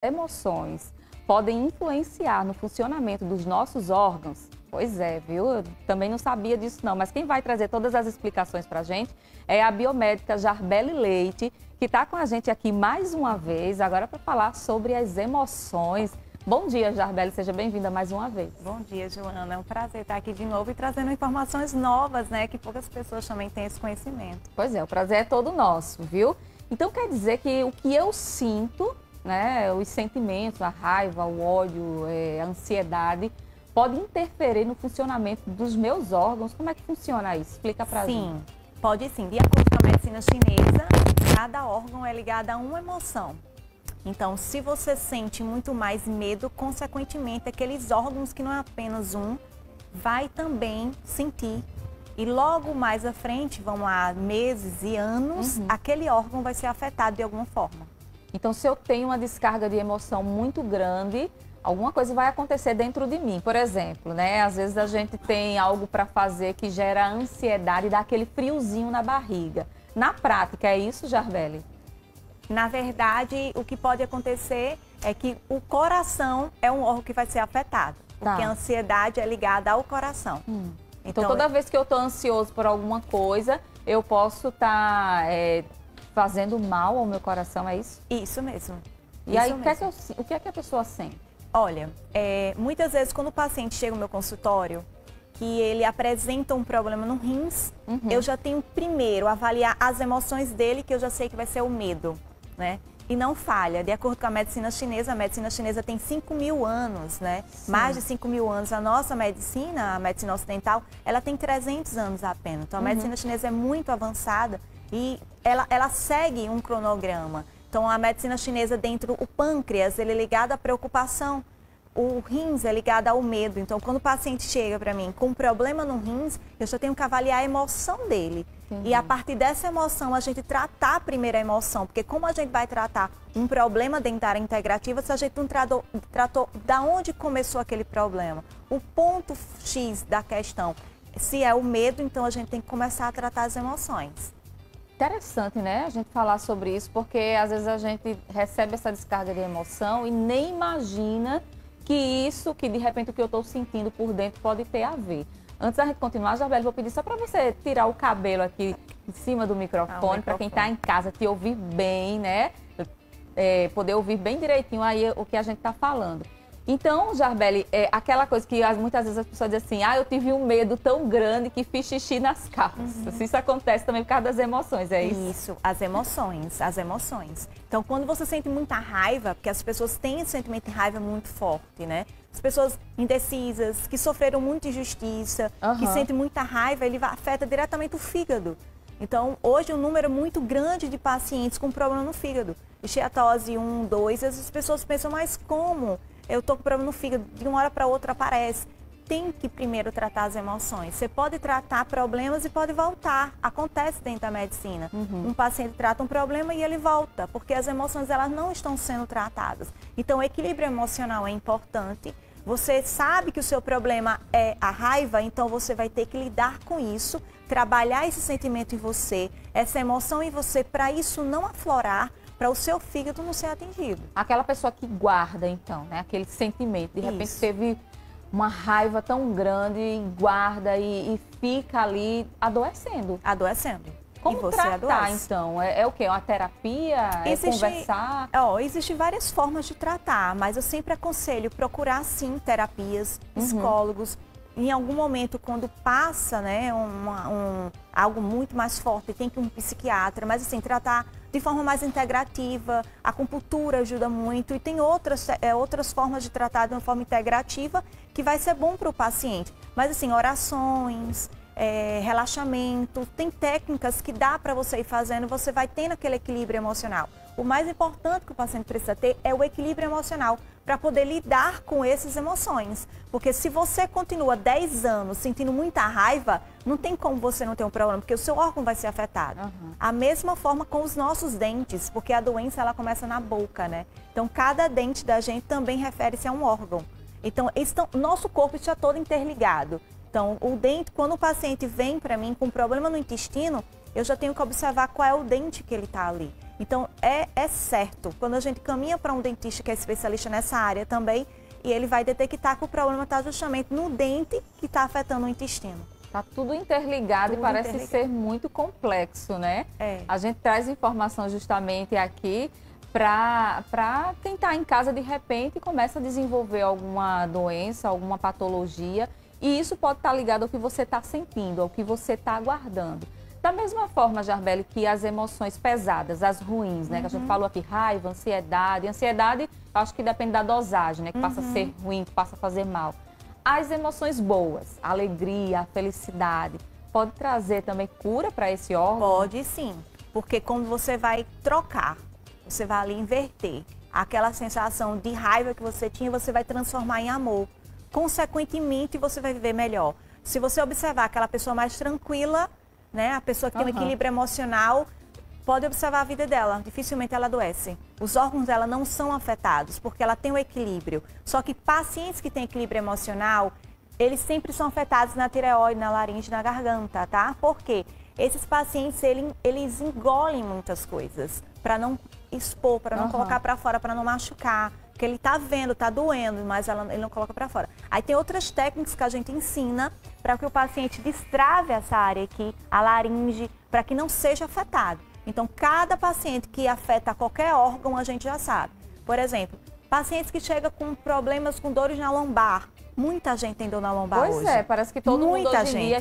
Emoções podem influenciar no funcionamento dos nossos órgãos? Pois é, viu? Eu também não sabia disso não, mas quem vai trazer todas as explicações para a gente é a biomédica Jarbeli Leite, que está com a gente aqui mais uma vez, agora para falar sobre as emoções. Bom dia, Jarbeli, seja bem-vinda mais uma vez. Bom dia, Joana. É um prazer estar aqui de novo e trazendo informações novas, né? Que poucas pessoas também têm esse conhecimento. Pois é, o prazer é todo nosso, viu? Então quer dizer que o que eu sinto, né, os sentimentos, a raiva, o ódio, a ansiedade, pode interferir no funcionamento dos meus órgãos? Como é que funciona isso? Explica pra gente. Sim, pode sim. De acordo com a medicina chinesa, cada órgão é ligado a uma emoção. Então, se você sente muito mais medo, consequentemente, aqueles órgãos que não é apenas um, vai também sentir. E logo mais à frente, vão lá meses e anos, aquele órgão vai ser afetado de alguma forma. Então, se eu tenho uma descarga de emoção muito grande, alguma coisa vai acontecer dentro de mim. Por exemplo, né? Às vezes a gente tem algo para fazer que gera ansiedade e dá aquele friozinho na barriga. Na prática, é isso, Jarbeli? Na verdade, o que pode acontecer é que o coração é um órgão que vai ser afetado. Porque a ansiedade é ligada ao coração. Então, toda vez que eu estou ansioso por alguma coisa, eu posso estar fazendo mal ao meu coração, é isso? Isso mesmo. E aí, o que é que a pessoa sente? Olha, muitas vezes quando o paciente chega no meu consultório, que ele apresenta um problema no rins, eu já tenho primeiro avaliar as emoções dele, que eu já sei que vai ser o medo, né? E não falha, de acordo com a medicina chinesa tem 5.000 anos, né? Sim. Mais de 5.000 anos. A nossa medicina, a medicina ocidental, ela tem 300 anos apenas. Então, a medicina chinesa é muito avançada e ela segue um cronograma. Então, a medicina chinesa, dentro do pâncreas, ele é ligado à preocupação. O rins é ligado ao medo. Então, quando o paciente chega para mim com um problema no rins, eu já tenho que avaliar a emoção dele. E a partir dessa emoção, a gente tratar a primeira emoção. Porque como a gente vai tratar um problema dentário integrativo se a gente não tratou da onde começou aquele problema? O ponto X da questão. Se é o medo, então a gente tem que começar a tratar as emoções. Interessante, né, a gente falar sobre isso, porque às vezes a gente recebe essa descarga de emoção e nem imagina que de repente o que eu estou sentindo por dentro pode ter a ver. Antes da gente continuar, Jarbeli, vou pedir só para você tirar o cabelo aqui em cima do microfone, para quem está em casa te ouvir bem, né? Poder ouvir bem direitinho aí o que a gente está falando. Então, Jarbeli, aquela coisa que muitas vezes as pessoas dizem assim, eu tive um medo tão grande que fiz xixi nas calças. Isso acontece também por causa das emoções, é isso? Isso, as emoções. Então, quando você sente muita raiva, porque as pessoas têm esse sentimento de raiva muito forte, né? As pessoas indecisas, que sofreram muita injustiça, que sentem muita raiva, ele afeta diretamente o fígado. Então, hoje, um número muito grande de pacientes com problema no fígado. Esteatose 1, 2, as pessoas pensam, mas como? Eu tô com problema no fígado, de uma hora para outra aparece. Tem que primeiro tratar as emoções. Você pode tratar problemas e pode voltar. Acontece dentro da medicina. Um paciente trata um problema e ele volta, porque as emoções elas não estão sendo tratadas. Então, o equilíbrio emocional é importante. Você sabe que o seu problema é a raiva, então você vai ter que lidar com isso, trabalhar esse sentimento em você, essa emoção em você, para isso não aflorar, para o seu fígado não ser atingido. Aquela pessoa que guarda, então, né? Aquele sentimento, de repente teve uma raiva tão grande e guarda e fica ali adoecendo. Adoecendo. Como e você tratar, adoece. Então? É o quê? Uma terapia? Conversar? Existem várias formas de tratar, mas eu sempre aconselho procurar, sim, terapias, psicólogos. Em algum momento, quando passa, né, algo muito mais forte, tem que ir um psiquiatra, mas assim, tratar de forma mais integrativa, a acupuntura ajuda muito e tem outras formas de tratar de uma forma integrativa que vai ser bom para o paciente. Mas assim, orações, relaxamento, tem técnicas que dá para você ir fazendo, você vai tendo aquele equilíbrio emocional. O mais importante que o paciente precisa ter é o equilíbrio emocional para poder lidar com essas emoções. Porque se você continua 10 anos sentindo muita raiva, não tem como você não ter um problema, porque o seu órgão vai ser afetado. A mesma forma com os nossos dentes, porque a doença ela começa na boca, né? Então, cada dente da gente também refere-se a um órgão. Então, nosso corpo está todo interligado. Então, o dente, quando o paciente vem para mim com um problema no intestino, eu já tenho que observar qual é o dente que ele está ali. Então, é certo. Quando a gente caminha para um dentista que é especialista nessa área também, e ele vai detectar que o problema está justamente no dente que está afetando o intestino. Tá tudo interligado, tudo e parece ser muito complexo, né? A gente traz informação justamente aqui para quem está em casa de repente e começa a desenvolver alguma doença, alguma patologia. E isso pode estar ligado ao que você está sentindo, ao que você está aguardando. Da mesma forma, Jarbeli, que as emoções pesadas, as ruins, né? Que a gente falou aqui, raiva, ansiedade. Ansiedade, eu acho que depende da dosagem, né? Que passa a ser ruim, que passa a fazer mal. As emoções boas, a alegria, a felicidade, pode trazer também cura para esse órgão? Pode sim, porque quando você vai trocar, você vai ali inverter aquela sensação de raiva que você tinha, você vai transformar em amor. Consequentemente, você vai viver melhor. Se você observar aquela pessoa mais tranquila, né, a pessoa que tem um equilíbrio emocional, pode observar a vida dela, dificilmente ela adoece. Os órgãos dela não são afetados, porque ela tem o equilíbrio. Só que pacientes que têm equilíbrio emocional, eles sempre são afetados na tireoide, na laringe, na garganta, tá? Por quê? Esses pacientes, eles engolem muitas coisas, para não expor, para não colocar para fora, para não machucar. Porque ele tá vendo, tá doendo, mas ele não coloca para fora. Aí tem outras técnicas que a gente ensina para que o paciente destrave essa área aqui, a laringe, para que não seja afetado. Então, cada paciente que afeta qualquer órgão, a gente já sabe. Por exemplo, pacientes que chegam com problemas, com dores na lombar. Muita gente tem dor na lombar hoje. Pois é, parece que todo mundo hoje em dia,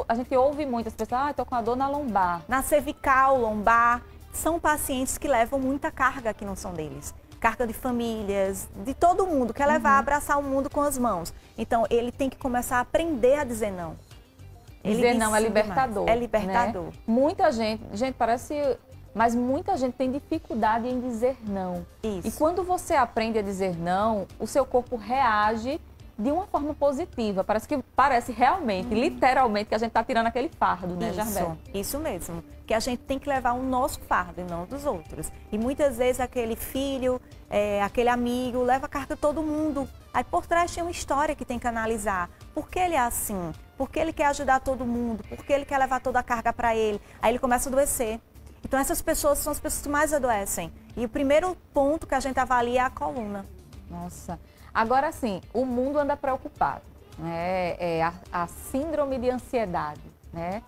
a gente ouve muitas pessoas, tô com a dor na lombar. Na cervical, lombar, são pacientes que levam muita carga que não são deles. Carga de famílias, de todo mundo, quer levar, abraçar o mundo com as mãos. Então, ele tem que começar a aprender a dizer não. Dizer não é libertador. É libertador. Né? Muita gente, parece, mas muita gente tem dificuldade em dizer não. Isso. E quando você aprende a dizer não, o seu corpo reage de uma forma positiva. Parece realmente, literalmente, que a gente está tirando aquele fardo, né, Jarbeli? Isso mesmo. Que a gente tem que levar o nosso fardo e não dos outros. E muitas vezes aquele filho, aquele amigo, leva a carga de todo mundo. Aí por trás tem uma história que tem que analisar. Por que ele é assim? Por que ele quer ajudar todo mundo? Por que ele quer levar toda a carga para ele? Aí ele começa a adoecer. Então essas pessoas são as pessoas que mais adoecem. E o primeiro ponto que a gente avalia é a coluna. Nossa. Agora sim, o mundo anda preocupado, né? A síndrome de ansiedade, né?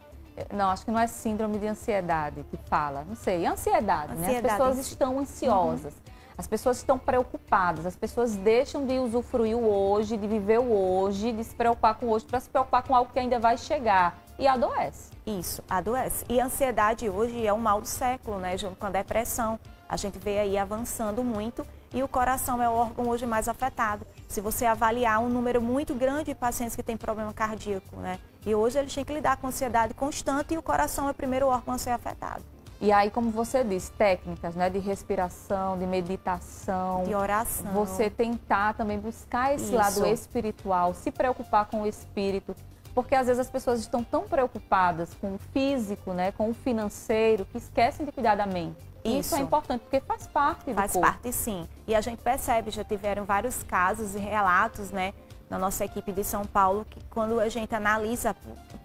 Não, acho que não é síndrome de ansiedade que fala, não sei, ansiedade, né? As pessoas estão ansiosas, as pessoas estão preocupadas, as pessoas deixam de usufruir o hoje, de viver o hoje, de se preocupar com o hoje, para se preocupar com algo que ainda vai chegar e adoece. Isso, adoece. E a ansiedade hoje é um mal do século, né? Junto com a depressão. A gente vê aí avançando muito e o coração é o órgão hoje mais afetado. Se você avaliar um número muito grande de pacientes que têm problema cardíaco, né? E hoje eles têm que lidar com ansiedade constante e o coração é o primeiro órgão a ser afetado. E aí, como você disse, técnicas, né, de respiração, de meditação, de oração. Você tentar também buscar esse lado espiritual, se preocupar com o espírito, porque às vezes as pessoas estão tão preocupadas com o físico, né, com o financeiro, que esquecem de cuidar da mente. Isso é importante, porque faz parte do corpo. Faz parte, sim. E a gente percebe, já tiveram vários casos e relatos, né, na nossa equipe de São Paulo, que quando a gente analisa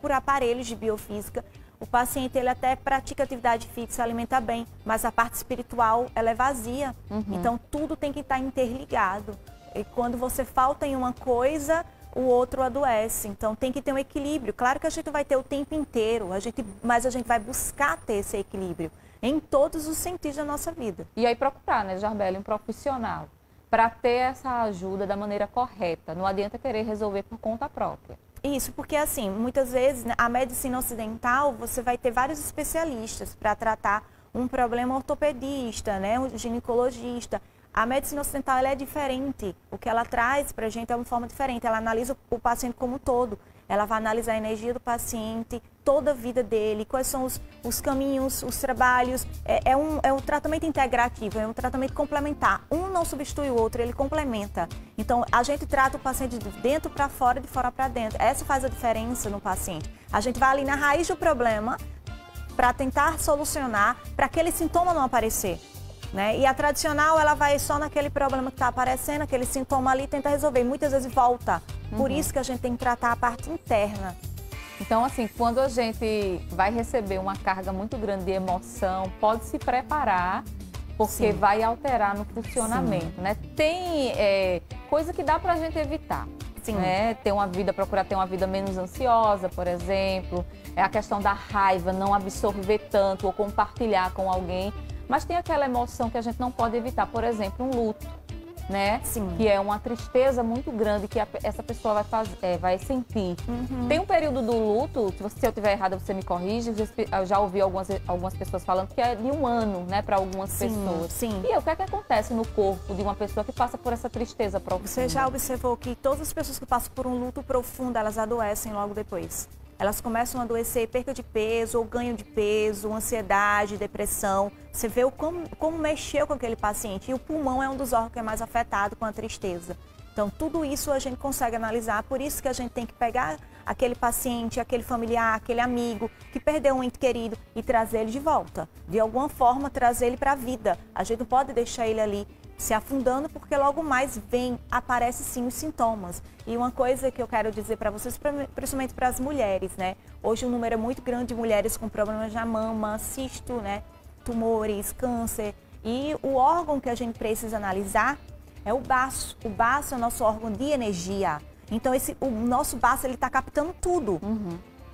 por aparelhos de biofísica, o paciente ele até pratica atividade física, se alimenta bem, mas a parte espiritual ela é vazia. Então tudo tem que estar interligado. E quando você falta em uma coisa, o outro adoece. Então tem que ter um equilíbrio. Claro que a gente vai ter o tempo inteiro, mas a gente vai buscar ter esse equilíbrio em todos os sentidos da nossa vida. E aí procurar, né, Jarbeli, um profissional para ter essa ajuda da maneira correta. Não adianta querer resolver por conta própria. Isso, porque assim, muitas vezes, né, a medicina ocidental, você vai ter vários especialistas para tratar um problema ortopedista, né, um ginecologista. A medicina ocidental ela é diferente. O que ela traz para a gente é uma forma diferente. Ela analisa o paciente como um todo. Ela vai analisar a energia do paciente, toda a vida dele, quais são os caminhos, os trabalhos. É um tratamento integrativo, é um tratamento complementar. Um não substitui o outro, ele complementa. Então, a gente trata o paciente de dentro para fora, de fora para dentro. Essa faz a diferença no paciente. A gente vai ali na raiz do problema para tentar solucionar, para aquele sintoma não aparecer. Né? E a tradicional, ela vai só naquele problema que está aparecendo, aquele sintoma ali, tenta resolver. E muitas vezes volta. Por isso que a gente tem que tratar a parte interna. Então, assim, quando a gente vai receber uma carga muito grande de emoção, pode se preparar, porque Sim. vai alterar no funcionamento, né? Tem coisa que dá pra gente evitar. Sim. Né? Procurar ter uma vida menos ansiosa, por exemplo. É a questão da raiva, não absorver tanto ou compartilhar com alguém. Mas tem aquela emoção que a gente não pode evitar, por exemplo, um luto, né? Sim. Que é uma tristeza muito grande que essa pessoa vai sentir. Tem um período do luto, se eu estiver errada, você me corrige. Eu já ouvi algumas pessoas falando que é de 1 ano, né, para algumas pessoas. Sim. E o que é que acontece no corpo de uma pessoa que passa por essa tristeza profunda? Você já observou que todas as pessoas que passam por um luto profundo, elas adoecem logo depois. Elas começam a adoecer, perda de peso ou ganho de peso, ansiedade, depressão. Você vê como mexeu com aquele paciente. E o pulmão é um dos órgãos que é mais afetado com a tristeza. Então, tudo isso a gente consegue analisar. Por isso que a gente tem que pegar aquele paciente, aquele familiar, aquele amigo que perdeu um ente querido e trazer ele de volta. De alguma forma, trazer ele para a vida. A gente não pode deixar ele ali se afundando, porque logo mais aparece sim os sintomas. E uma coisa que eu quero dizer para vocês, principalmente para as mulheres, né? Hoje um número é muito grande de mulheres com problemas na mama, cisto, né? Tumores, câncer. E o órgão que a gente precisa analisar é o baço. O baço é o nosso órgão de energia. Então o nosso baço ele está captando tudo.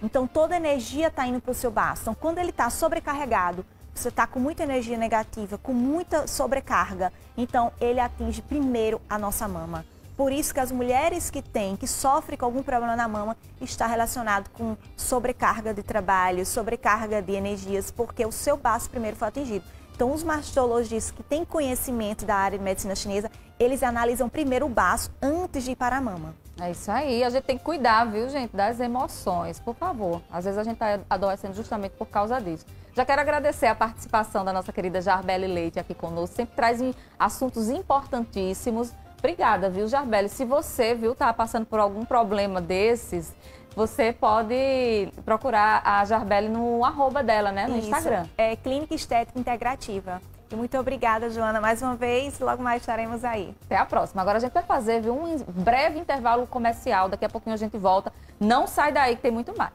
Então toda a energia está indo para o seu baço. Então quando ele está sobrecarregado, você está com muita energia negativa, com muita sobrecarga, então ele atinge primeiro a nossa mama. Por isso que as mulheres que sofrem com algum problema na mama, está relacionado com sobrecarga de trabalho, sobrecarga de energias, porque o seu baço primeiro foi atingido. Então os mastologistas que têm conhecimento da área de medicina chinesa, eles analisam primeiro o baço antes de ir para a mama. É isso aí, a gente tem que cuidar, viu, gente, das emoções, por favor. Às vezes a gente está adoecendo justamente por causa disso. Já quero agradecer a participação da nossa querida Jarbele Leite aqui conosco, sempre traz assuntos importantíssimos. Obrigada, viu, Jarbele? Se você, viu, tá passando por algum problema desses, você pode procurar a Jarbele no @ dela, né, no Instagram. É Clínica Estética Integrativa. E muito obrigada, Joana, mais uma vez. Logo mais estaremos aí. Até a próxima. Agora a gente vai fazer, viu, um breve intervalo comercial. Daqui a pouquinho a gente volta. Não sai daí que tem muito mais.